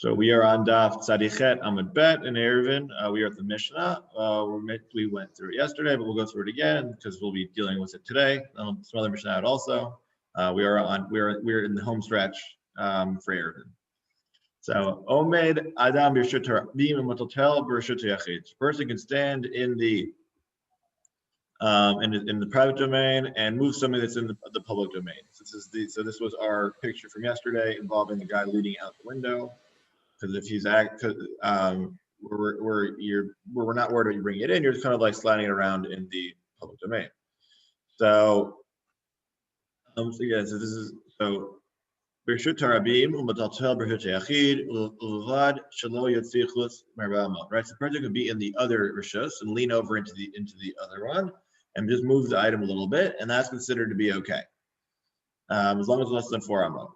So we are on Daf Tzadichet Amud Bet in Eruvin. We are at the Mishnah. We went through it yesterday, but we'll go through it again because we'll be dealing with it today. Some other Mishnah out also. We're in the home stretch for Eruvin. So Omed Adam B'Reshut Harabim U'Mataltel B'Reshut Yachid. Person can stand in the private domain and move something that's in the public domain. So this was our picture from yesterday involving the guy leading out the window. Because if he's we're not worried about you bringing it in, you're just kind of like sliding it around in the public domain. So this is B'Reshut Harabim U'Mataltel B'Reshut Yachid U'Levad Shelo Yotzi Chutz Me'Arba Amot. Right, so the person could be in the other rishus and lean over into the other one and just move the item a little bit, and that's considered to be okay, as long as it's less than 4 amot.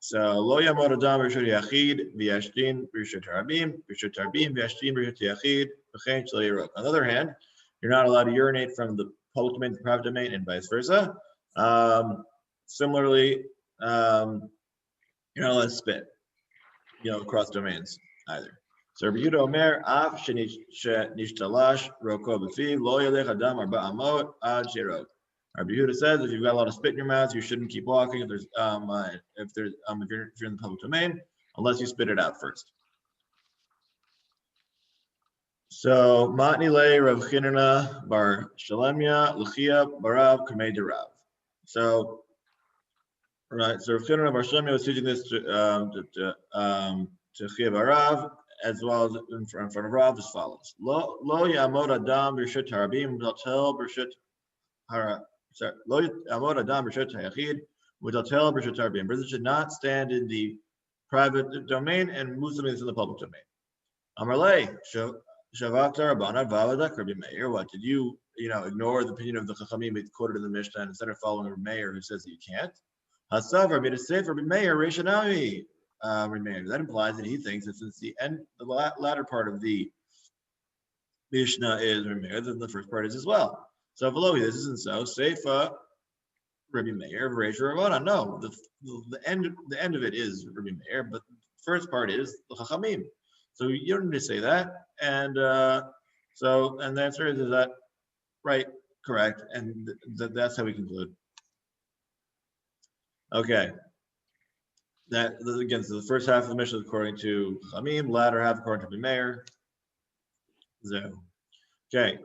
So lo yamod adam b'reshut yachid v'yashtin b'reshut harabim v'yashtin b'reshut yachid v'chein shelo yirok. On the other hand, you're not allowed to urinate from the public domain to the private domain, and vice versa. Similarly, you're not allowed to spit, across domains either. So Rabbi Yehuda Omer, af shenishtalash roko b'fiv lo yalech adam arba amot ad shirok. Rabbi Yehuda says if you've got a lot of spit in your mouth, you shouldn't keep walking. If you're in the public domain, unless you spit it out first. So Matni le Rav Chinana bar Shalemya L'chia barav kamei derav. So Rav Chinana bar Shalemya was teaching this to Chia barav as well as in front of Rav as follows: Lo yamod adam b'reshut harabim v'taltel b'reshut hara. Lo yamod adam b'reshut hayachid v'taltel b'reshut harabim. Person should not stand in the private domain and move something that's in the public domain. Amarle shavakta rabbanah v'avadak Rabbi Meir. What did you ignore the opinion of the Chachamim quoted in the Mishnah and instead of following Rabbi Meir who says that you can't? Hasav Rabbi Yisrael Rabbi Meir Reishanami. That implies that he thinks that since the latter part of the Mishnah is Rabbi Meir, then the first part is as well. So Velohi, this isn't so. Seifa Rabbi Meir Reish Ravana. No, the end of it is Rabbi Meir, but the first part is the Chachamim. So you don't need to say that. And the answer is that right, correct, and that's how we conclude. Okay. That again, so the first half of the Mishnah is according to Chamim, latter half according to Meir. So, okay,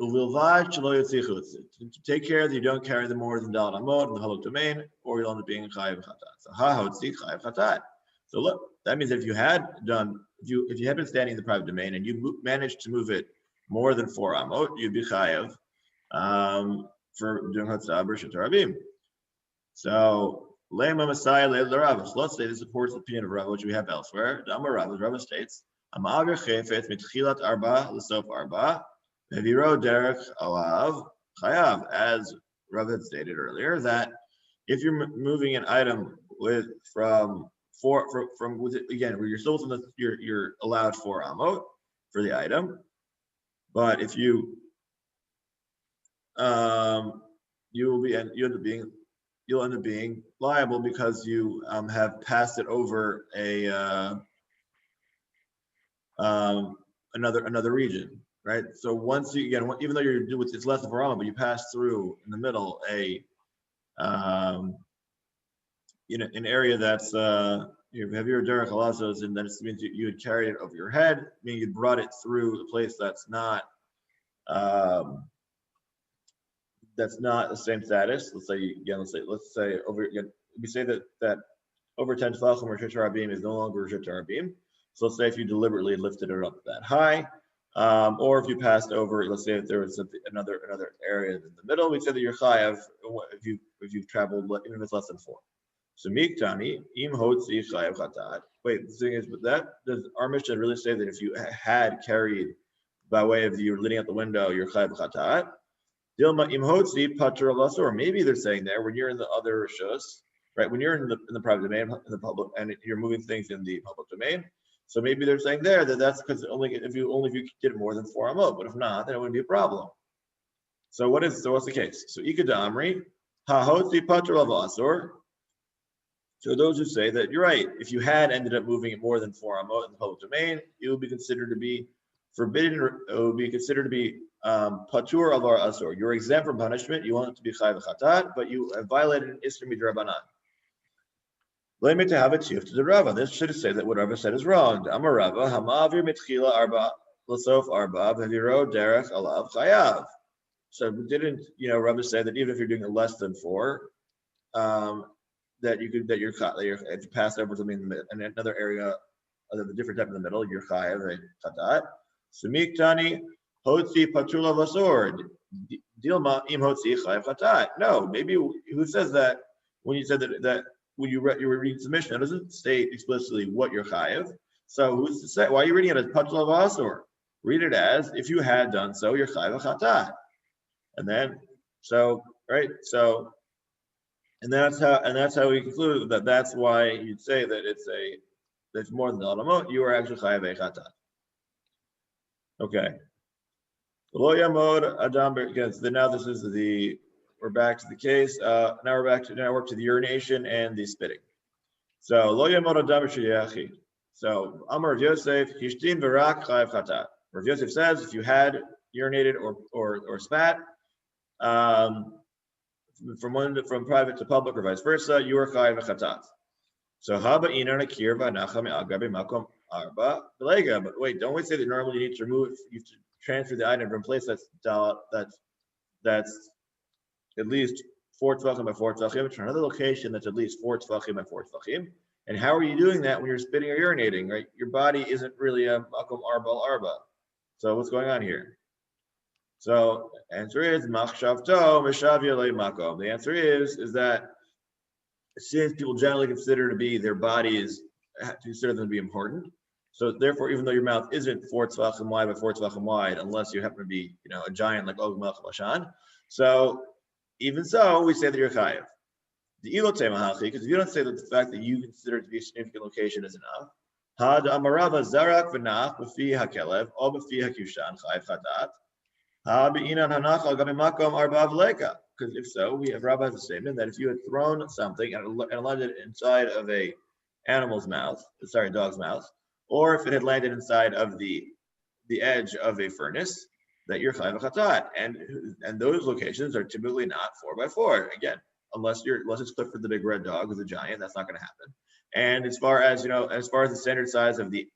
take care that you don't carry them more than Daled Amot in the public domain, or you'll end up being Chayiv Chatat. So Chayiv Chatat. So look, that means that if you had been standing in the private domain and you managed to move it more than 4 Amot, you'd be Chayiv for doing Chatzah B'Reshut Harabim. So. Let's say this supports the opinion of Rav, which we have elsewhere. Rav states, as Rav had stated earlier, that if you're moving an item again, where you're still within you're allowed 4 amot for the item, but if you'll end up being liable because you have passed it over another region, right? So once you even though it's less than 4 amot, but you pass through in the middle an area that's you have your derech halazos, and then it means you had carried it over your head, meaning you brought it through a place that's not the same status. Let's say we say that over 10 tefachim Reshut Harabim is no longer Reshut Harabim. So let's say if you deliberately lifted it up that high, or if you passed over, let's say if there was another area in the middle, we say that you're chayav if you've traveled even if it's less than 4. So miktani im hotzi chayav chatat. Wait, the thing is, but does our Mishnah really say that if you had carried by way of you leaning out the window, you're chayav chatat? Dilma imhotzi patur alasor. Maybe they're saying there when you're in the other rishus, right? When you're in the private domain, in the public, and you're moving things in the public domain. So maybe they're saying there that's because only if you did more than 4 amot, but if not, then it wouldn't be a problem. So what's the case? So ikada amri hahotzi patur alasor. So those who say that you're right, if you had ended up moving it more than 4 amot in the public domain, it would be considered to be forbidden, or it would be considered to be patur avar asur. You're exempt from punishment. You want it to be chai v'chatat, but you have violated an isur midrabanan. Let me to have it to the Rava. This should say that what Rava said is wrong. Amar Rava, hamavir mitchila arba lasof arba v'viro derech alav chayav. So didn't Rava say that even if you're doing it less than 4, that you could if you pass over something in another area, other than different type in the middle, you're chayav chatat. Sumik tani hotzi patula vasord dilma im hotzi chayav chatat. No, maybe who says that when you said that when you were reading submission, it doesn't state explicitly what you're chayav. So who's to say? Why are you reading it as patula vasord? Read it as if you had done so, you're chayav chatat. And then and that's how we conclude that that's why you'd say that it's more than the alamot. You are actually chayav chatat. Okay. Lo yamod adam again. So now this is we're back to the case. Now we're to the urination and the spitting. So lo yamod adam b'sheyachid. So Amar Rav Yosef hishtin v'rak chayav chatat. Rav Yosef says if you had urinated or spat from private to public or vice versa, you are chayav chatat. So haba inan akir v'anacha me'agabe makom arba belega. But wait, don't we say that normally you need to remove, you have to transfer the item from a place that's at least 4 tvachim by 4 tvachim to another location that's at least 4 tvachim by 4 tvachim. And how are you doing that when you're spitting or urinating? Right, your body isn't really a makom arba. So what's going on here? So answer is machshavto meshavya le makom. The answer is that since people generally consider to be their bodies, consider them to be important, so therefore, even though your mouth isn't 4 tvachim wide by 4 tvachim wide, unless you happen to be a giant like Og Melech Bashan, so even so, we say that you're chayav. The ilotei mahachi, because if you don't say that the fact that you consider it to be a significant location is enough, had amarava zarak v'nach b'fi hakelev or b'fi hakushan chayav chatat. Because if so, we have Rabbi has a statement that if you had thrown something and landed inside of a dog's mouth, or if it had landed inside of the edge of a furnace, that you're chayav chatat, and those locations are typically not 4 by 4. Again, unless it's Clifford the Big Red Dog, who's a giant, that's not going to happen. And as far as the standard size of the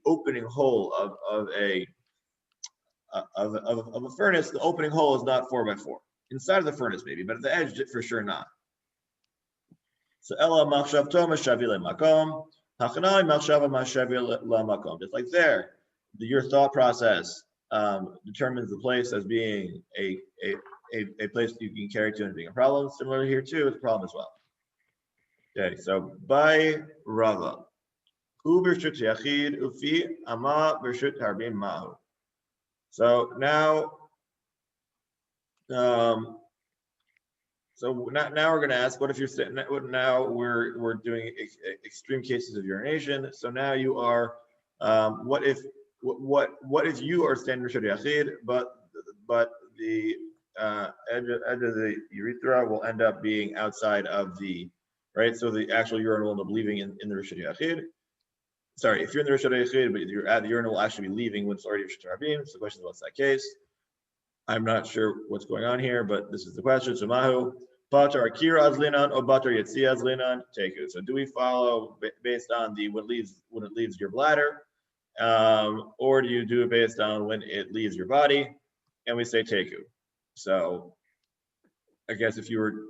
opening hole of a furnace, the opening hole is not 4 by 4. Inside of the furnace maybe, but at the edge for sure not. So ella machshavto mashavi lemakom, hachanai machshava mashavi lemakom. Just like there, your thought process determines the place as being a place you can carry to and being a problem. Similarly here too, it's a problem as well. Okay, so by Rava, hu b'rshut yachid ufi ama b'rshut harbim mahu. So now we're going to ask, what if you're sitting? Now we're doing extreme cases of urination. So now you are, what if you are standing b'rshut yachid, but the edge of the urethra will end up being outside of the right. So the actual urine will end up leaving in the b'rshut yachid. Sorry, if you're in the Rishon Yachid, but the urine will actually be leaving when it's already Rishon Rabim. So the question is, what's that case? I'm not sure what's going on here, but this is the question. So Mahu, Batar Akira Azlinan or Batar Yetzi Azlinan, take it. So do we follow based on when it leaves your bladder, or do you do it based on when it leaves your body? And we say teku. So I guess if you were,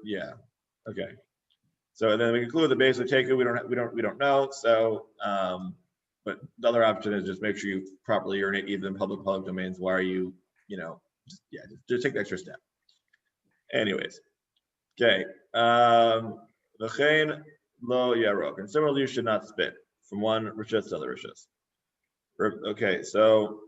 okay. So then we conclude the base of teku, we don't know. So, but the other option is just make sure you properly urinate even in public domains. Why are you, just take the extra step. Anyways, okay. V'chein lo yarok, and similarly, you should not spit from one rishus to other rishus. Okay, so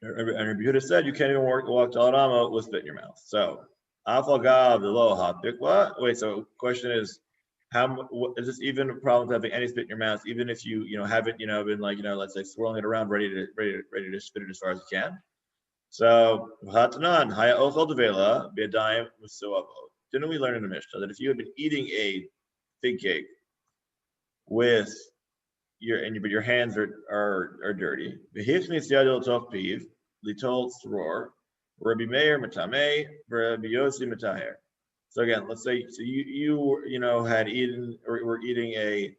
and Rabbi Yehuda said you can't even walk to Alama with spit in your mouth. So afal the lo hapik. What? Wait. So question is, is this even a problem with having any spit in your mouth, even if you haven't been like let's say swirling it around, ready to spit it as far as you can? So hatanan haya ochel devela b'yadayim v'soavo. Didn't we learn in the Mishnah that if you had been eating a fig cake with but your hands are dirty. V'hichnis yado toch piv litol tzror Rabbi Meir matame Rabbi Yossi mataher. So again, let's say you had eaten or were eating a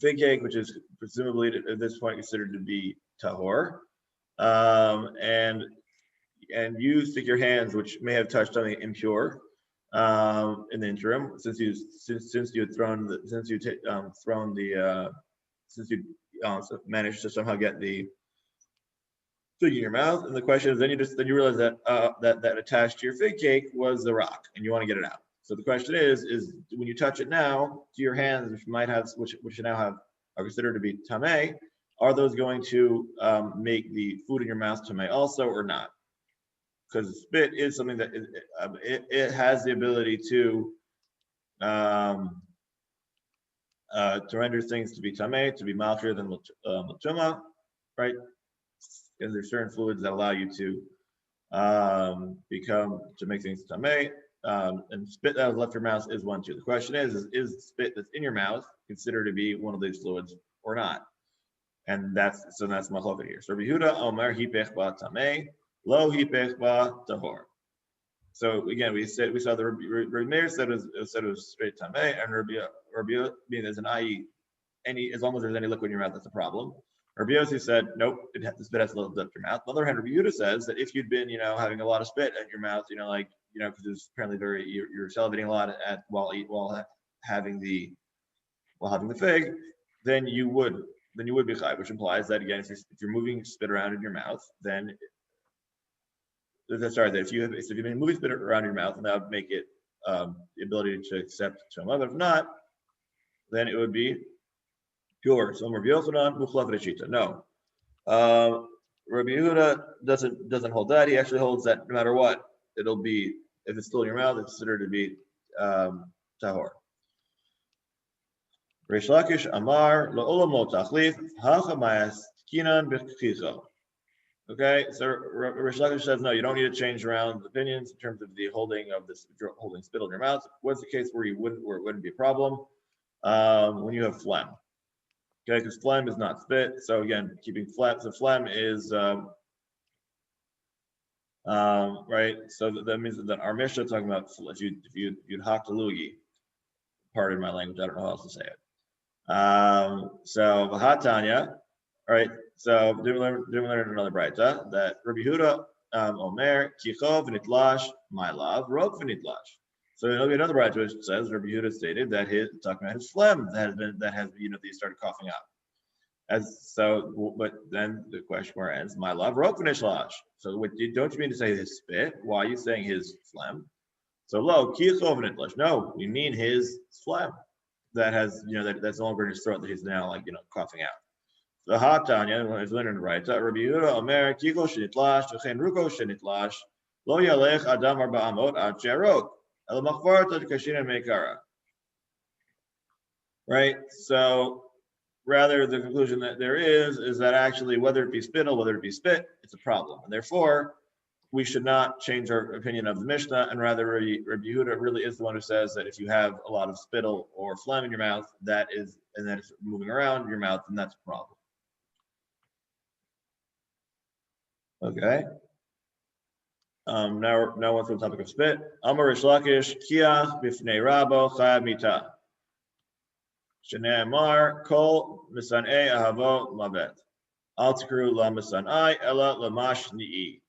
fig cake, which is presumably at this point considered to be tahor, and you stick your hands, which may have touched something impure, in the interim, since you had thrown the managed to somehow get the fig in your mouth, and the question is, then you realize that that attached to your fig cake was the rock, and you want to get it out. So the question is when you touch it now to your hands, which now are considered to be tameh, are those going to make the food in your mouth tameh also or not? Because spit is something that it has the ability to render things to be tameh, to be malchier than latuma, right? Because there's certain fluids that allow you to make things tameh, and spit that has left your mouth is one too. The question is spit that's in your mouth considered to be one of these fluids or not? And that's machloket here. So Rabbi Yehuda Omer hipech ba tameh, lo hipech ba tahor. So again, we saw the Rabbi Meir said it was straight tameh, and Rabbi mean as an i.e. as long as there's any liquid in your mouth, that's a problem. Rabbi Yossi said, nope, the spit has to lift your mouth. On the other hand, Rabbi Yehuda says that if you'd been, having a lot of spit at your mouth, because it's apparently you're salivating a lot while having the fig, then you would be chai, which implies that again, if you're moving spit around in your mouth, then if you've been moving spit around your mouth, then that would make it the ability to accept tumah. But if not, then it would be pure. So Rabbi Yochanan muchlaf reshita. No, Rabbi Yehuda doesn't hold that. He actually holds that no matter what, it'll be, if it's still in your mouth, it's considered to be tahor. Reish Lakish Amar La'olam lo tachlif hachamayas kinan b'chicho. Okay, so Reish Lakish says no, you don't need to change around the opinions in terms of the holding spittle in your mouth. What's the case where it wouldn't be a problem? When you have phlegm. Okay, because phlegm is not spit. So again, keeping phlegm. So phlegm is right. So that means that our Mishnah talking about if you'd hakalugi. Pardon my language. I don't know how else to say it. So Vahatanya. All right. So did we learn another brayta that Rabbi Yehuda Omer Kichov v'nitlash my love rok v'nitlash. So there'll be another brayta which says Rabbi Yehuda stated that talking about his phlegm that has he started coughing up. But then the question where ends my love rok v'nitlash. So don't you mean to say his spit? Why are you saying his phlegm? So lo Kichov v'nitlash. No, you mean his phlegm that has that's no longer in his throat that he's now coughing out. The Hatanya, when it's learned right, Rabbi Yehuda Omer Kiko shenitlash v'chein ruko shenitlash lo yalech adam arba amot ad she'arok el machvarat ad kashin meikara. Right. So rather, the conclusion that there is that actually whether it be spittle, whether it be spit, it's a problem, and therefore we should not change our opinion of the Mishnah, and rather Rabbi Yehuda really is the one who says that if you have a lot of spittle or phlegm in your mouth, that it's moving around your mouth, then that's a problem. Okay. Now onto the topic of spit. Amar Rish Lakish Kiach b'fnei Rabo Chayav Mita. Shnei Amar Kol Misanei Ahavo Mavet. Al Tikru La Misanei Ela Lamash Ni'i.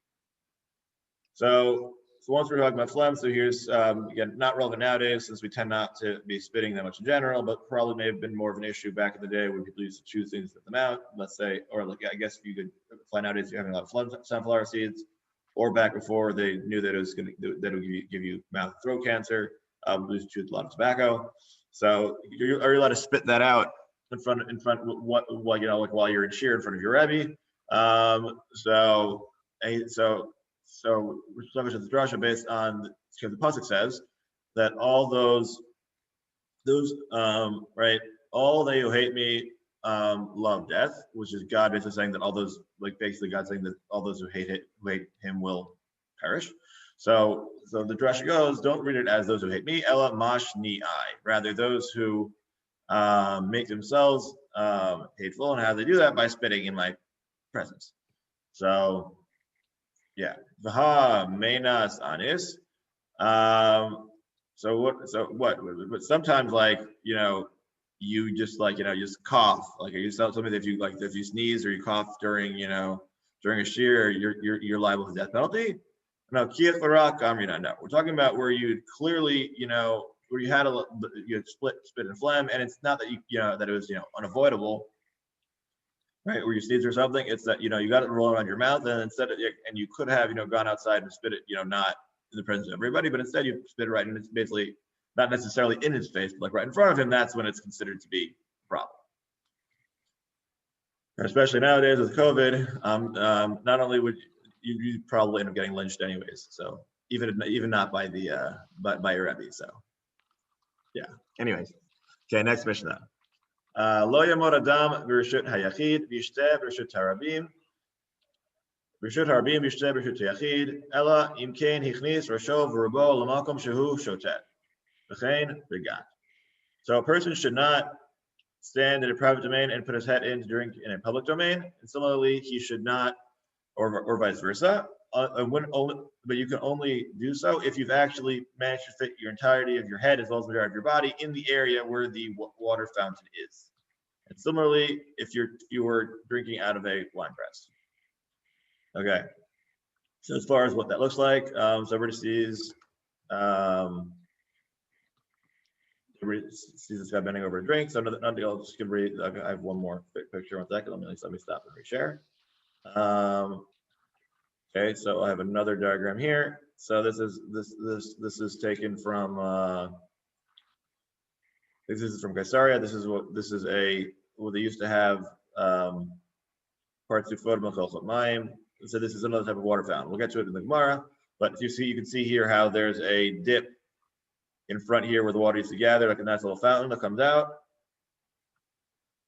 So once we're talking about phlegm, so here's again not relevant nowadays since we tend not to be spitting that much in general, but probably may have been more of an issue back in the day when people used to chew things with them out. Let's say, or I guess if you could find nowadays you're having a lot of sunflower seeds, or back before they knew that it would give you mouth and throat cancer. We used to chew a lot of tobacco, so are you allowed to spit that out in front while you're in shir in front of your Rebbe? So which is the drasha based on because the pasuk says that all those right, all they who hate me love death, which is God basically saying that all those basically God saying that all those who hate him will perish. So the drasha goes, don't read it as those who hate me, ella mash ni I, rather those who make themselves hateful, and how they do that by spitting in my presence. So, yeah, Vaha Menas Anis. So what? But sometimes, like, you just just cough. Like, you tell me if you sneeze or you cough during during a shear, you're liable to death penalty. No, Kiyat Farak Amrina. No, we're talking about where you clearly where you had spit and phlegm, and it's not that that it was unavoidable, right? Where you sneeze or something, it's that you got it rolling around your mouth, and instead of, and you could have gone outside and spit it not in the presence of everybody, but instead you spit it right, and it's basically not necessarily in his face, but like right in front of him. That's when it's considered to be a problem. Especially nowadays with COVID, not only would you probably end up getting lynched anyways. So even not by the by your Rebbe. So yeah. Anyways, okay. Next Mishnah. Lo yamod adam b'reshut hayachid v'yishteh b'reshut harabim. B'reshut harabim v'yishteh b'reshut hayachid. Ela im kein hichnis rasho v'rubo l'makom shehu shotet. V'chein v'gat. So a person should not stand in a private domain and put his head in to drink in a public domain. And similarly, he should not, or vice versa. But you can only do so if you've actually managed to fit your entirety of your head as well as the majority of your body in the area where the water fountain is. And similarly, if you were drinking out of a wine press. Okay. So as far as what that looks like, so everybody sees. Everybody sees this guy bending over a drink. So I'll just give read. I have one more picture. 1 second. Let me stop and reshare. Okay, so I have another diagram here. So this is taken from this is from Caesarea. This is what they used to have parts of Mayim. So this is another type of water fountain. We'll get to it in the Gemara, but if you can see here how there's a dip in front here where the water used to gather, like a nice little fountain that comes out.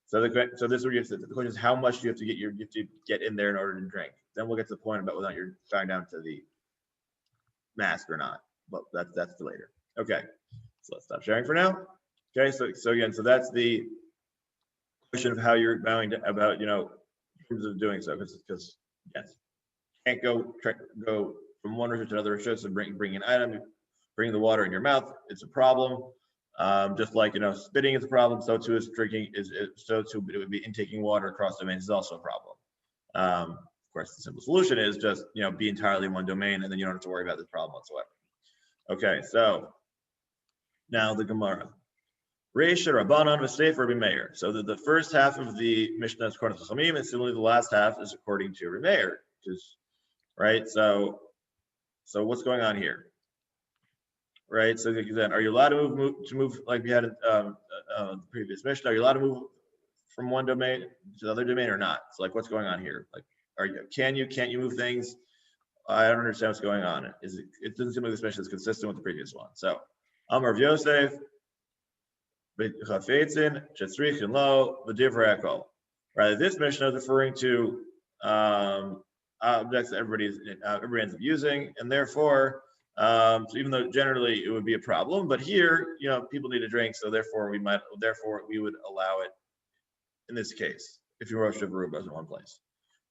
So this is where the question is how much you have to get in there in order to drink. Then we'll get to the point about whether or not you're going down to the mask or not. But that's for later. Okay, so let's stop sharing for now. Okay, so again, so that's the question of how you're going to in terms of doing so, because yes, can't go from one rishut to another rishut and bring an item, bring the water in your mouth. It's a problem. Just like spitting is a problem, so too is drinking so too it would be intaking water across domains is also a problem. Of course, the simple solution is just be entirely in one domain, and then you don't have to worry about this problem whatsoever. Okay, so now the Gemara. Reish Rabbanan v'Seif Rabbi Meir. So the first half of the Mishnah is according to Chaim, and similarly the last half is according to Rabbi Meir. Right. So what's going on here? Right, so then, are you allowed to move like we had the previous Mishnah? Are you allowed to move from one domain to the other domain or not? So, like, what's going on here? Like, can't you move things? I don't understand what's going on. It doesn't seem like this Mishnah is consistent with the previous one. So, Amar of Yosef, Chafetzin, Chetzrichin Lo, V'Divrei Hakol. Right, this Mishnah is referring to objects that everybody ends up using, and therefore. So even though generally it would be a problem, but here, people need a drink, so therefore we would allow it in this case if you rosh Aruba in one place.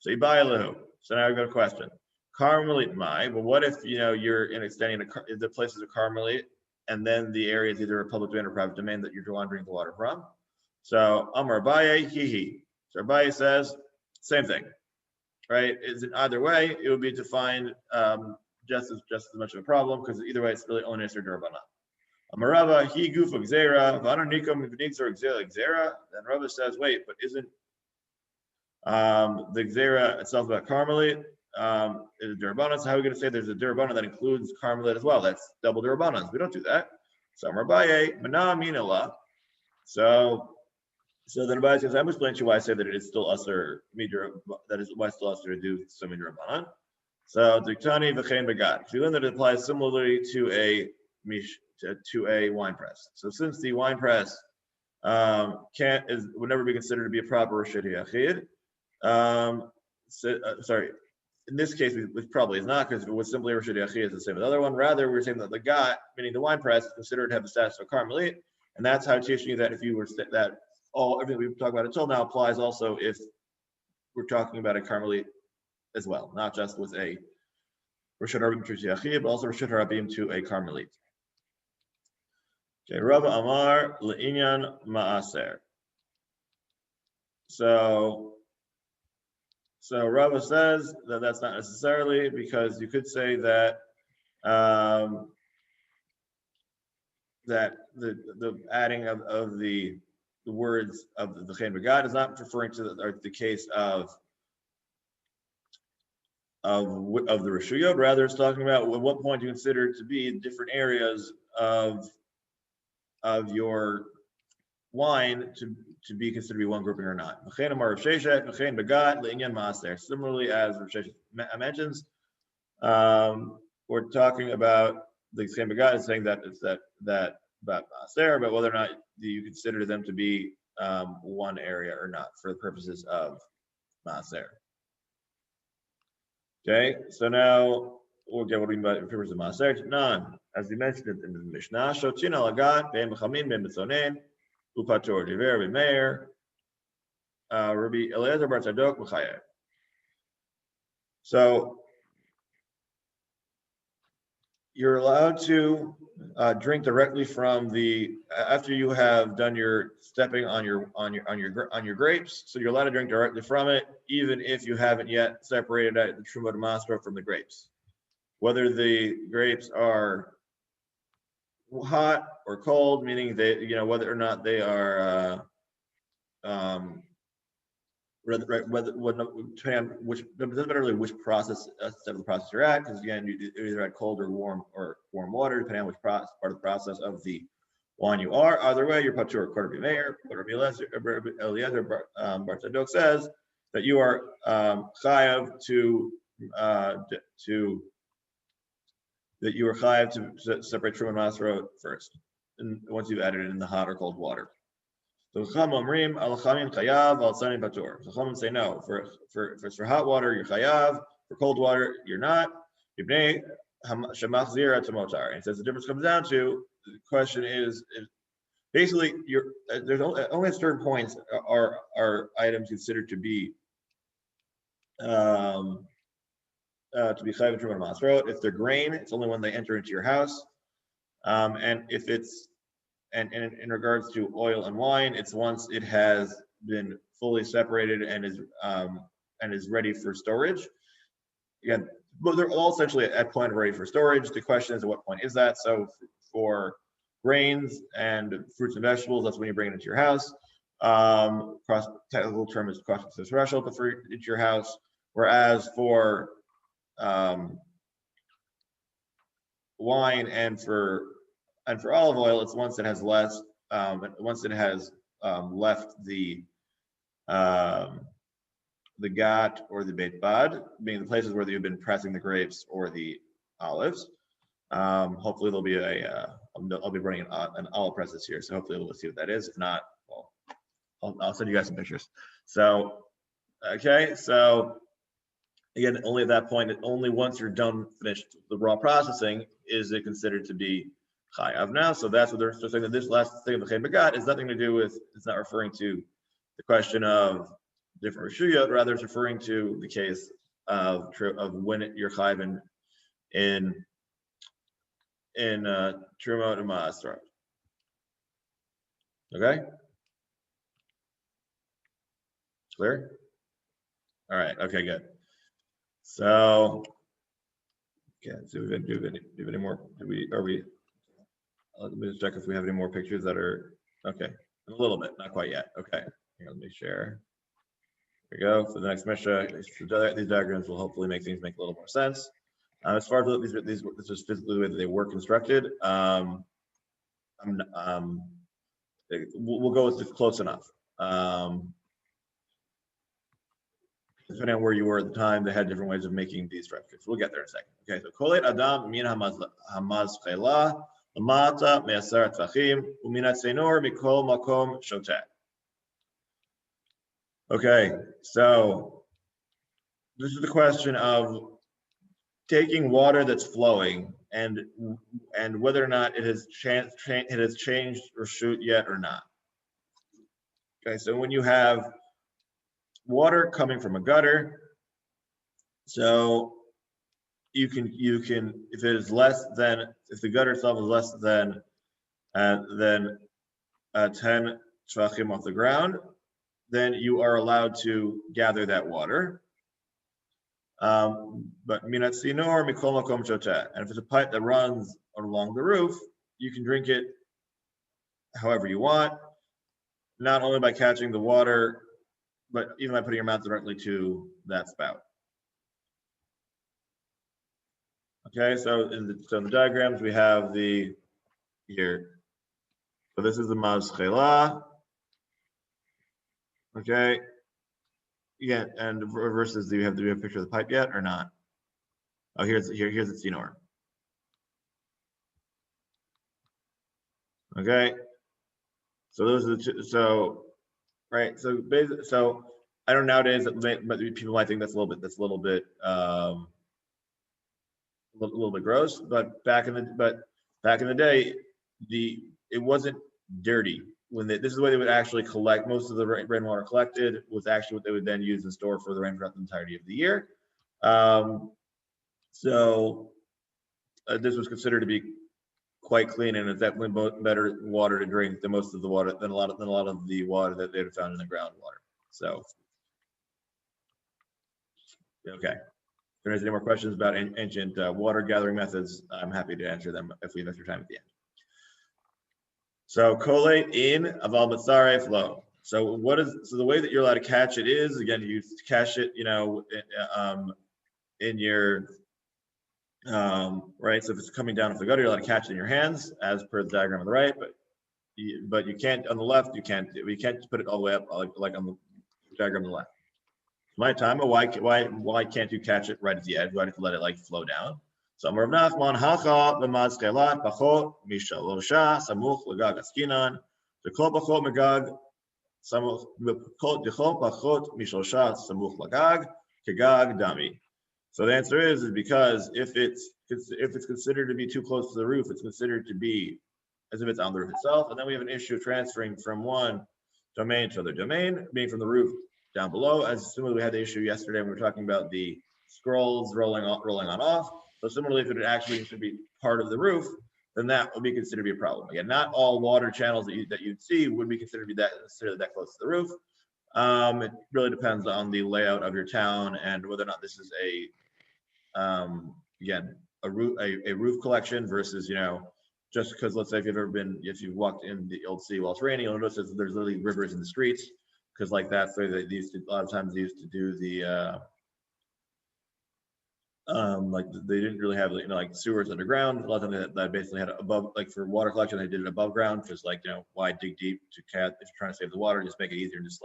So you buy a lahu. So now I've got a question. Carmelite mai, but what if you're extending the place is a Carmelite, and then the area is either a public domain or private domain that you're drawing the water from? So Amar Abaye hihi. So Abaye says same thing, right? Is it either way? It would be to find just as much of a problem, because either way it's really only Isser D'Rabbanan. Amarava he goof of Gzera, Vanarnikum V'Nigzer Gzera. Then Rava says, wait, but isn't the Gzera itself about Carmelite? Is it D'Rabbanan? So how are we going to say there's a D'Rabbanan that includes Carmelite as well? That's double D'Rabbanan. We don't do that. So Amarbaye Mana Minala. So then Abaye says, I'm explaining to you why I say that it is still Usser Midra. That is why it's still Usser to do some D'Rabbanan. So Diktani v'chein begat. We learn that it applies similarly to a wine press. So since the wine press would never be considered to be a proper rishut yachid, sorry, in this case which probably is not, because if it was simply a rishut yachid, it's the same as the other one. Rather, we're saying that the gat, meaning the wine press, is considered to have the status of a Carmelite, And that's how teaching you that if you were that everything we've talked about until now applies also if we're talking about a Carmelite as well, not just with a Rishon Harabim to Yachid, but also Rishon Harabim to a Carmelite. Okay, Rava Amar Le'inyan Ma'aser. So Rava says that that's not necessarily, because you could say that that the adding of the words of the Chaim Begad is not referring to the case of the Rishuyot. Rather, it's talking about at what point you consider to be different areas of your wine to be considered to be one grouping or not. Similarly, as Rav Sheshet mentions, we're talking about the Chaim Begad is saying that it's that about Maaser, but whether or not you consider them to be one area or not for the purposes of Maaser. Okay, so now we'll get what we mean by the purpose of Maaser. None, as we mentioned in the Mishnah, Shotina Lagat, Ben Bechamin, Ben Betzonen, Upator Diver, Ben Meir, Rabbi Eliezer Bar Tzadok, B'chayev. So you're allowed to drink directly from after you have done your stepping on your grapes. So you're allowed to drink directly from it, even if you haven't yet separated the Trumot Masra from the grapes. Whether the grapes are hot or cold, meaning whether or not they are which doesn't matter really which process step of the process you're at, because again, you either at cold or warm water, depending on which part of the process of the wine you are. Either way, you're patur according to Meir. But Rabbi Eliezer Bar Tzadok says that you are chayav to separate Truma and Masra first, and once you've added it in the hot or cold water. So Chachamim chayav al tzani patur. Chachamim say no. For hot water you're chayav. For cold water you're not. Ibnei shemachzira tamotar. And says the difference comes down to the question is basically there's only at certain points are items considered to be chayav Truma and Masra. If they're grain, it's only when they enter into your house, and if it's And in regards to oil and wine, it's once it has been fully separated and is ready for storage. Again, but they're all essentially at point ready for storage. The question is, at what point is that? So for grains and fruits and vegetables, that's when you bring it into your house. Technical term is crossing the threshold to fruit into your house. Whereas for wine and for olive oil, it's once it has left the gat or the Beit Bad, being the places where you've been pressing the grapes or the olives. Hopefully there'll be I'll be running an olive press this year, so hopefully we'll see what that is. If not, well, I'll send you guys some pictures. So, okay, so again, only at that point, only once you're finished the raw processing, is it considered to be chayav now. So that's what they're saying, that this last thing of the Chaim Begat is nothing to do with, it's not referring to the question of different reshuyot, rather it's referring to the case of when you're chayav in Trumot and Ma'asra. Okay? Clear? All right, okay, good. So, okay, so do we have any more? Let me just check if we have any more pictures that are, okay, a little bit, not quite yet. Okay, here, let me share. Here we go. For the next Mishnah, these diagrams will hopefully make things make a little more sense. As far as these this is physically the way that they were constructed. We'll go with this close enough. Depending on where you were at the time, they had different ways of making these structures. We'll get there in a second. Okay, so kolet adam min hamazchela lamata me'asar tvachim uminat seinor mikol makom shotet. Okay, so this is the question of taking water that's flowing and whether or not it has changed reshut yet or not. Okay, so when you have water coming from a gutter, so you can if it is less than, if the gutter itself is less than 10 tvachim off the ground, then you are allowed to gather that water. But minat sinor mikol makom shoteh, and if it's a pipe that runs along the roof, you can drink it however you want, not only by catching the water, but even by putting your mouth directly to that spout. Okay, so in the diagrams we have the here. So this is the mazchela. Okay. Yeah, and versus do we have a picture of the pipe yet or not? Oh, here's the tzinor. Okay. So those are the two, so right. So basically, so I don't know nowadays that people might think that's a little bit gross, but back in the day, it wasn't dirty. When this is the way they would actually collect most of the rainwater collected, was actually what they would then use and store for the rain throughout the entirety of the year. So this was considered to be quite clean, and it's definitely better water to drink than most of the water than a lot of the water that they'd found in the groundwater. So okay. If there's any more questions about ancient water gathering methods, I'm happy to answer them if we have extra time at the end. So collate in aval batzare flow. So the way that you're allowed to catch it is, again, you catch it, in your right. So if it's coming down off the gutter, you're allowed to catch it in your hands, as per the diagram on the right. But you can't on the left. You can't put it all the way up like on the diagram on the left. My time, why can't you catch it right at the edge? Why do you have to let it flow down? So Rav Nachman hacha b'mazchelat pachot mishalosha samuch legag askinan dekol pachot megag samuch dekol pachot mishalosha samuch legag kegag dami. So the answer is because if it's considered to be too close to the roof, it's considered to be as if it's on the roof itself, and then we have an issue of transferring from one domain to other domain, being from the roof down below. As similarly, we had the issue yesterday when we were talking about the scrolls rolling on off. So similarly, if it actually should be part of the roof, then that would be considered to be a problem. Again, not all water channels that you'd see would be considered to be that close to the roof. It really depends on the layout of your town and whether or not this is again a roof collection versus just because, let's say, if you've walked in the old city while it's raining, you'll notice there's literally rivers in the streets, because that's the way a lot of times they used to do the they didn't really have sewers underground. A lot of them they basically had above, for water collection, they did it above ground, because why dig deep if you're trying to save the water, just make it easier and just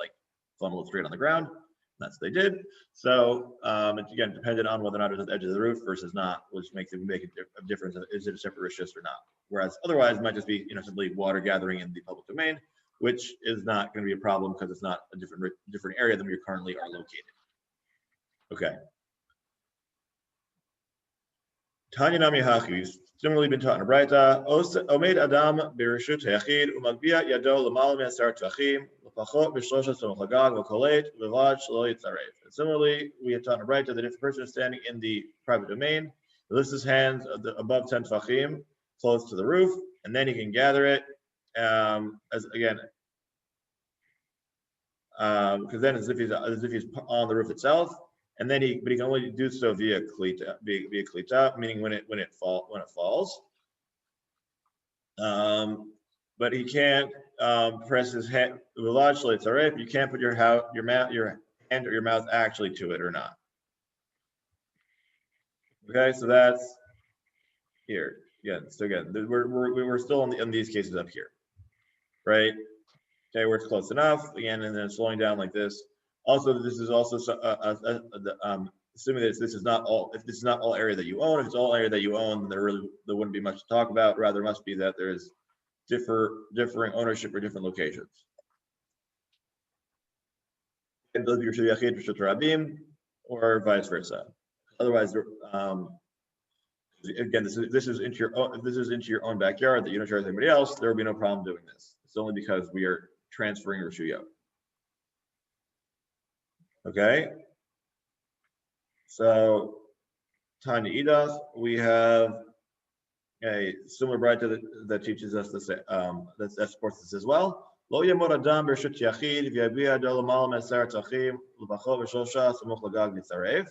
funnel it straight on the ground. That's what they did. So it again depended on whether or not it was at the edge of the roof versus not, which makes it make a difference. Is it a separate rishus or not? Whereas otherwise it might just be simply water gathering in the public domain, which is not going to be a problem because it's not a different area than we currently are located. Okay. Tanya Nami Hachi, similarly been taught in a Braita. Omed Adam Birishut Hayachid Umagbia Yado Lamal Me'asar Tvachim L'Pachot B'Shlosha Tzom Chagag V'Kolet V'Vad Shlo Yitzarev. Similarly, we had taught in a Braita that if a person is standing in the private domain, he lifts his hands above 10 Tvachim, close to the roof, and then he can gather it. Because then as if he's on the roof itself. And then he can only do so via klita, meaning when it falls. But he can't press his hand. You can't put your hand or your mouth actually to it or not. Okay, so that's here. Again, so again, we're still in these cases up here, right? Okay, where it's close enough. Again, and then slowing down like this. Also, this is also assuming that this is not all. If this is not all area that you own, if it's all area that you own, then there wouldn't be much to talk about. Rather, it must be that there is differing ownership or different locations. Or vice versa. Otherwise, Again, this is into your own, if this is into your own backyard that you don't share with anybody else, there will be no problem doing this. It's only because we are transferring Rishuyot. Okay. So Tanya Idas, we have a similar Braita that teaches us this, that supports this as well. Lo yamod adam b'reshut yachid v'yabiya dolamal meser tachim l'bachol v'shosha samuch l'gag v'tzarev.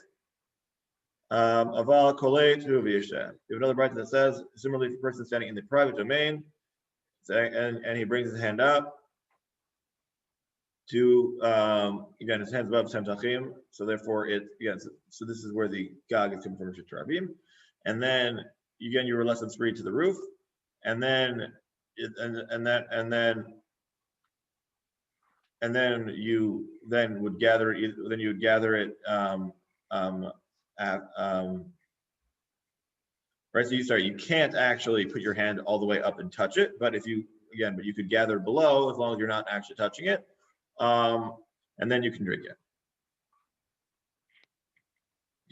Aval kolei tu v'yishem. We have another Braita that says, similarly, if a person standing in the private domain, and he brings his hand up to, again, his hands above Shem Tachim, so therefore it, again, so this is where the Gag is coming from Rishut Rabim. And then, again, you were less than 3 to the roof, and then, and then you then would gather it, then you would gather it, right, so you can't actually put your hand all the way up and touch it, but if you, again, but you could gather below as long as you're not actually touching it, and then you can drink it.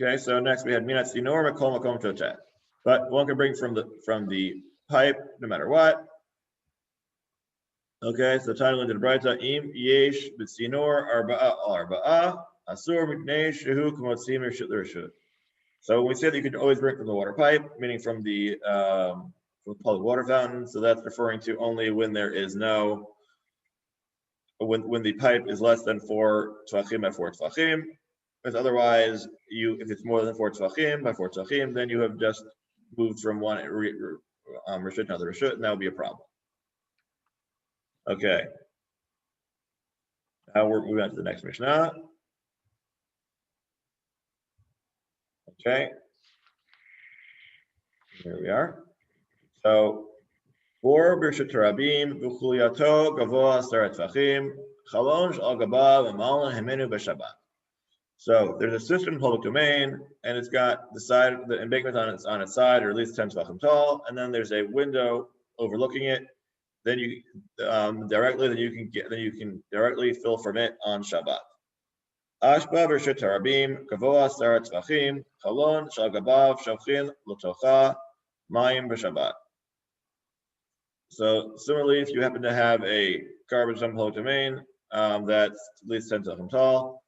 Okay, so next we had Minat Sinor Makol Makom Chotet. But one can bring from the pipe no matter what. Okay, so title into the Braita, Im Yesh B'Sinor Arba'a Asur Mipnei Shehu K'motzim Reshut L'Reshut. So when we say that you can always drink from the water pipe, meaning from the public water fountain, so that's referring to only when there is no, when the pipe is less than 4 tvachim by 4 tvachim. Because otherwise, if it's more than 4 tvachim by 4 tvachim, then you have just moved from one reshut to another reshut, and that would be a problem. Okay. Now we're moving on to the next Mishnah. Okay. Here we are. So, for Birshut Rabim, V'chuliyato Gavoa Sarat Tvachim, Chalon Sh'al Gabav V'malon Hemenu B'Shabbat. So there's a cistern in public domain, and it's got the embankment on its side, or at least 10 tvachim tall, and then there's a window overlooking it. Then you can directly fill from it on Shabbat. Ashba Birshut Rabim, Gavoa Sarat Tvachim, Chalon Sh'al Gabav Shavchin L'tocha Mayim B'Shabbat. So similarly, if you happen to have a garbage dump public domain that's at least 10 tvachim tall,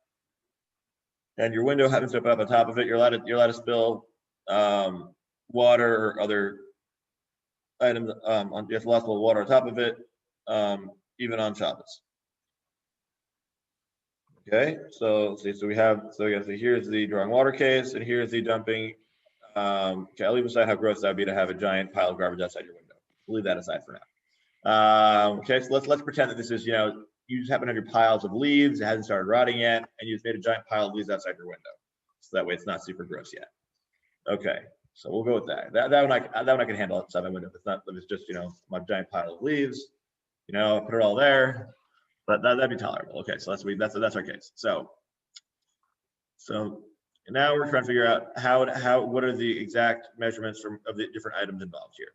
and your window happens to open up on top of it, you're allowed to spill water or other items. You have to spill water on top of it, even on Shabbos. Okay, so here's the drawing water case, and here's the dumping. Okay, I'll leave aside how gross that would be to have a giant pile of garbage outside your window. We'll leave that aside for now. Okay, so let's pretend that this is, you just happen to have your piles of leaves, it hasn't started rotting yet, and you've made a giant pile of leaves outside your window. So that way it's not super gross yet. Okay, so we'll go with that. That one I can handle outside my window. If it's just, my giant pile of leaves, put it all there, but that'd be tolerable. Okay, so that's our case. So now we're trying to figure out what are the exact measurements of the different items involved here.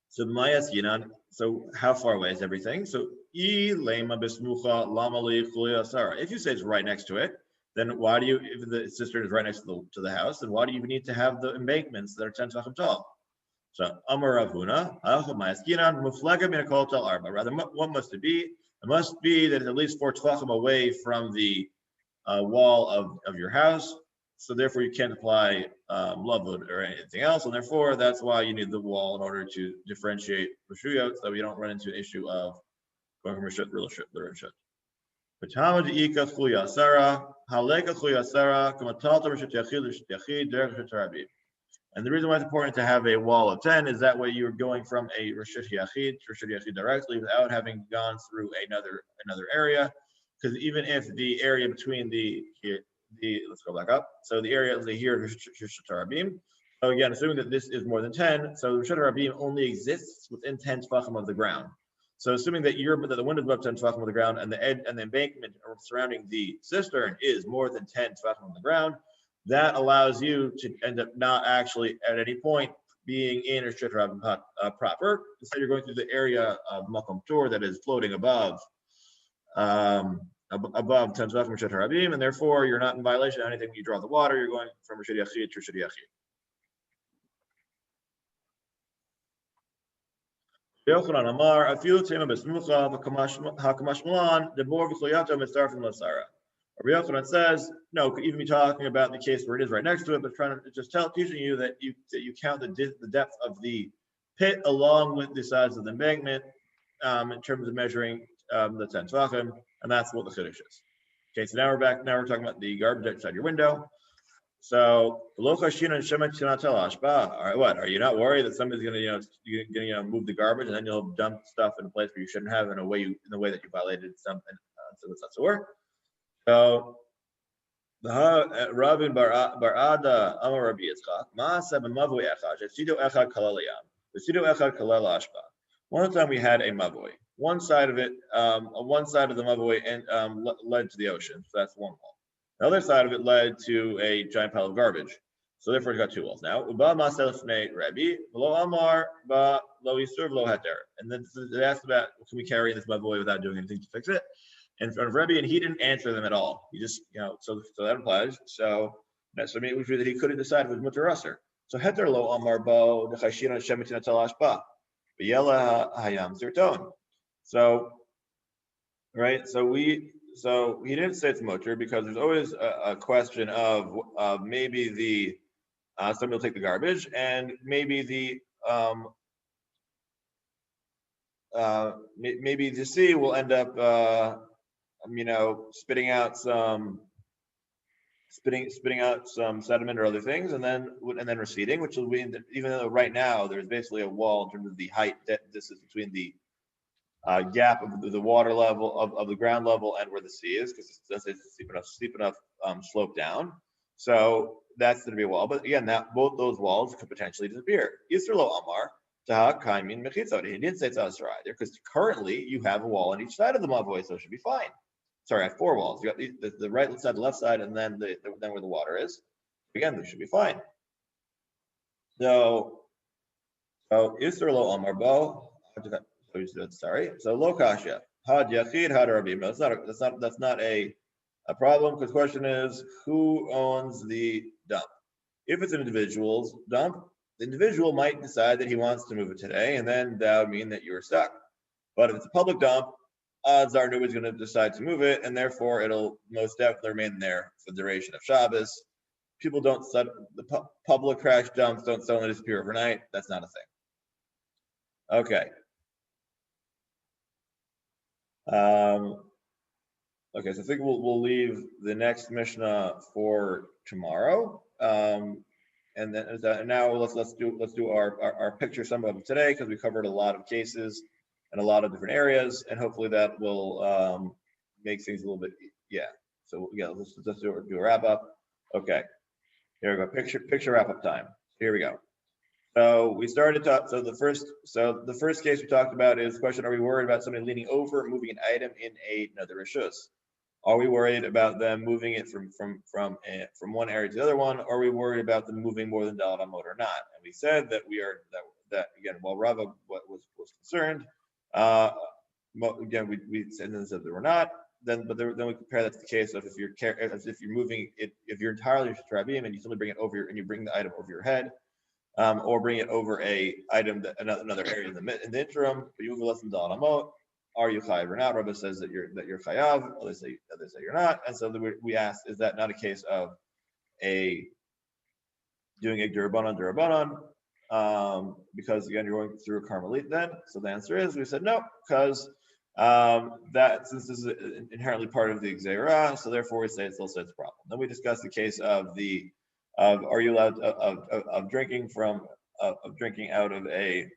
So Mayas Yinan, so how far away is everything? So if you say it's right next to it, then why do you, if the cistern is right next to the house, then why do you even need to have the embankments that are 10 tvachim tall? So Amar Ravuna, rather, what must it be? It must be that it's at least 4 tvachim away from the wall of your house. So therefore, you can't apply lavud or anything else, and therefore that's why you need the wall in order to differentiate reshuyot, so we don't run into an issue of going from reshut to reshut. And the reason why it's important to have a wall of 10 is that way you're going from a reshut yachid to reshut yachid directly without having gone through another area, because even if the area between let's go back up. So the area here is Reshut Rabim. So again, assuming that this is more than 10, so Reshut Rabim only exists within 10 tvachim of the ground. So assuming that the window is above 10 tvachim of the ground, and the embankment surrounding the cistern is more than 10 tvachim on the ground, that allows you to end up not actually at any point being in Reshut Rabim proper. Instead, you're going through the area of Makom Tor that is floating above 10 tvachim Reshut Rabim, and therefore you're not in violation of anything. You draw the water, you're going from Reshut Yachid to Reshut Yachid. Yochanan Amar, Afilu Tema Besmucha, Hakamash Milan, the more V'chloyato Mitzar from Lasara. Rabbi Yochanan says, no, could even be talking about the case where it is right next to it, but trying to just teaching you that you count the depth of the pit along with the size of the embankment in terms of measuring the 10 tvachim, and that's what the chiddush is. Okay, so now we're back. Now we're talking about the garbage outside your window. So, all right, what? Are you not worried that somebody's gonna move the garbage and then you'll dump stuff in a place where you shouldn't have in the way that you violated something? So that's not so work. So the Rabin Barada Amar Rabbi Yitzchak Maaseh b'mavui echad shesido echad kalal yam v'sido echad kalal ashba. One time we had a mavui. One side of it, one side of the mavui and led to the ocean. So that's one wall. The other side of it led to a giant pile of garbage. So therefore, it's got two walls now. Uba Maaseh l'fnei Rabbi v'lo Amar ba lo yisur v'lo heter. And then they asked about, can we carry this mavui without doing anything to fix it? In front of Rebbe, and he didn't answer them at all. He just, so that applies. So that's what I mean, which means that he couldn't decide if it was mutter or usher. So heter lo amar bo dechashina shemitin atal ashba b'yela hayam zirton. So, right. So he didn't say it's mutter because there's always a question of maybe the somebody will take the garbage and maybe the maybe the sea will end up. Spitting out some sediment or other things, and then receding, which will mean that even though right now there's basically a wall in terms of the height distance between the gap of the water level of the ground level and where the sea is, because it's steep enough slope down. So that's going to be a wall. But again, both those walls could potentially disappear. Yisr lo Amar Taha Kaimin Mechitzot. He didn't say it's Asra either, because currently you have a wall on each side of the mavoi, so it should be fine. Sorry, I have four walls. You got the right side, the left side, and then then where the water is. Again, this should be fine. So Isra lo Amar Bo. Sorry. So lo kasha had yachid had rabim. That's not a problem, because the question is who owns the dump. If it's an individual's dump, the individual might decide that he wants to move it today, and then that would mean that you're stuck. But if it's a public dump, odds are nobody's going to decide to move it, and therefore it'll most definitely remain there for the duration of Shabbos. People don't public crash dumps don't suddenly disappear overnight. That's not a thing. Okay. Okay, so I think we'll leave the next Mishnah for tomorrow. And then now let's do our picture sum of today, because we covered a lot of cases and a lot of different areas, and hopefully that will make things a little bit, So let's do a wrap up. Okay, here we go. Picture wrap up time. Here we go. So we started to so the first case we talked about is the question: are we worried about somebody leaning over, moving an item in another rishus? Are we worried about them moving it from one area to the other one? Or are we worried about them moving more than Dalat Amot or not? And we said that that again, while Rava was concerned, again we said that we're not. Then we compare that to the case of if you're moving it, if you're entirely Rabim and you simply bring it over and you bring the item over your head, or bring it over a item another area in the interim, but you move less than Dalat Amot. Are you chayav or not? Rabbi says that you're chayav. Others say you're not. And so we asked, is that not a case of doing a durabanan? Because again, you're going through a Carmelite then. So the answer is, we said no, because that since this is inherently part of the Gzeirah, so therefore we say it's also a problem. Then we discussed the case of are you allowed of drinking out of a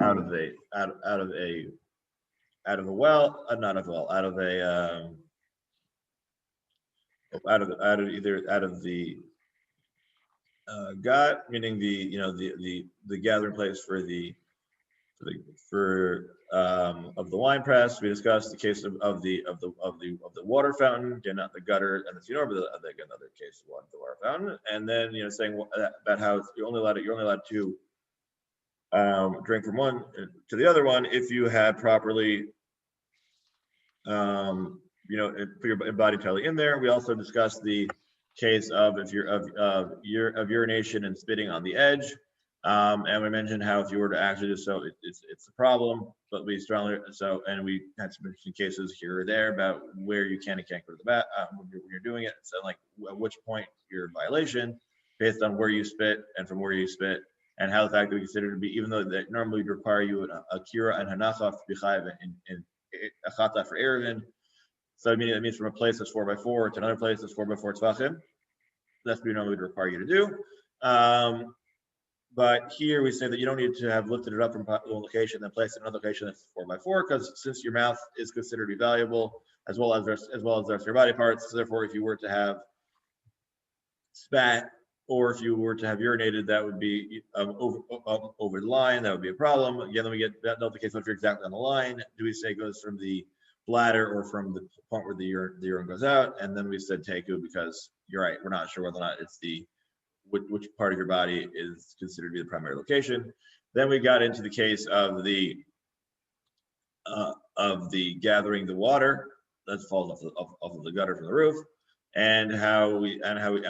out of a well, not a well, out of the gat, meaning the gathering place for of the wine press. We discussed the case of the water fountain, not the gutter and the tzidor, but another case of the water fountain, and then saying about how you're only allowed to drink from one to the other one if you had properly put your body entirely in there. We also discussed the case of if you're of urination and spitting on the edge. And we mentioned how if you were to actually do so, it's a problem, but we strongly, and we had some interesting cases here or there about where you can and can't go to the bath when you're doing it. So like at which point you're in violation based on where you spit and from where you spit, and how the fact that we consider to be, even though that normally would require you a kira and hanacha to be chayav in a chata for Eruvin. So meaning that means from a place that's 4x4 to another place that's 4x4 tvachim. That's what we normally would require you to do. But here we say that you don't need to have lifted it up from one location and then placed it in another location that's 4x4, because since your mouth is considered to be valuable as well as the rest of your body parts, so therefore if you were to have spat or if you were to have urinated, that would be over the line. That would be a problem. Again, then we get that not the case. If you're exactly on the line, do we say it goes from the bladder or from the point where the urine goes out? And then we said teku, because you're right, we're not sure whether or not it's the which part of your body is considered to be the primary location. Then we got into the case of the gathering the water that falls off of the gutter from the roof, and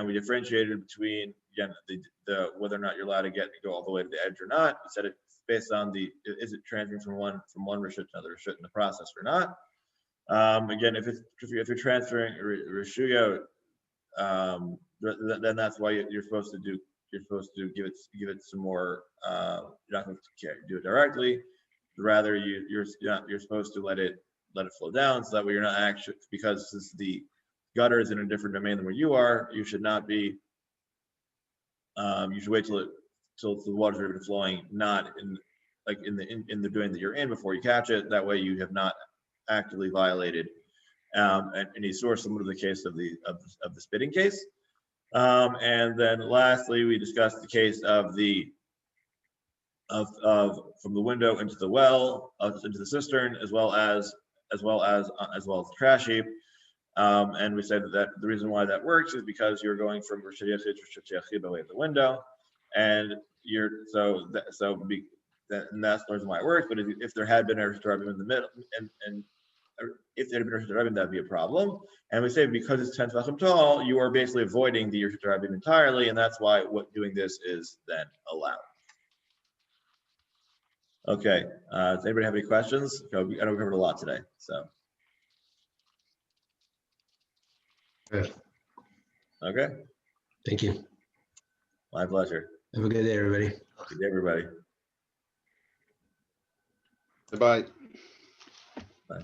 we differentiated between, again, the whether or not you're allowed to go all the way to the edge or not. We said it's based on is it transferring from one rishut to another rishut in the process or not. Again, if you're transferring rishuya, then that's why you're supposed to give it some more. You're not going to do it directly. Rather, you're supposed to let it flow down, so that way you're not actually, because since the gutter is in a different domain than where you are, you should not be. You should wait till the water's already been flowing, not in the domain that you're in before you catch it. That way you have not actively violated any source, similar to the case of the spitting case. And then lastly, we discussed the case of from the window into the well, into the cistern, as well as the trash heap. And we said that the reason why that works is because you're going from Rishut Yachid to Rishut Yachid by way of the window, and and that's the reason why it works. But if there had been a Rishut Rabim in the middle, and if there had been a Rishut Rabim, that'd be a problem. And we say because it's 10 tefachim tall, you are basically avoiding the Rishut Rabim entirely, and that's why doing this is then allowed. Okay. Does anybody have any questions? I know we covered a lot today, so. Good. Okay. Thank you. My pleasure. Have a good day, everybody. Good day, everybody. Bye. Bye.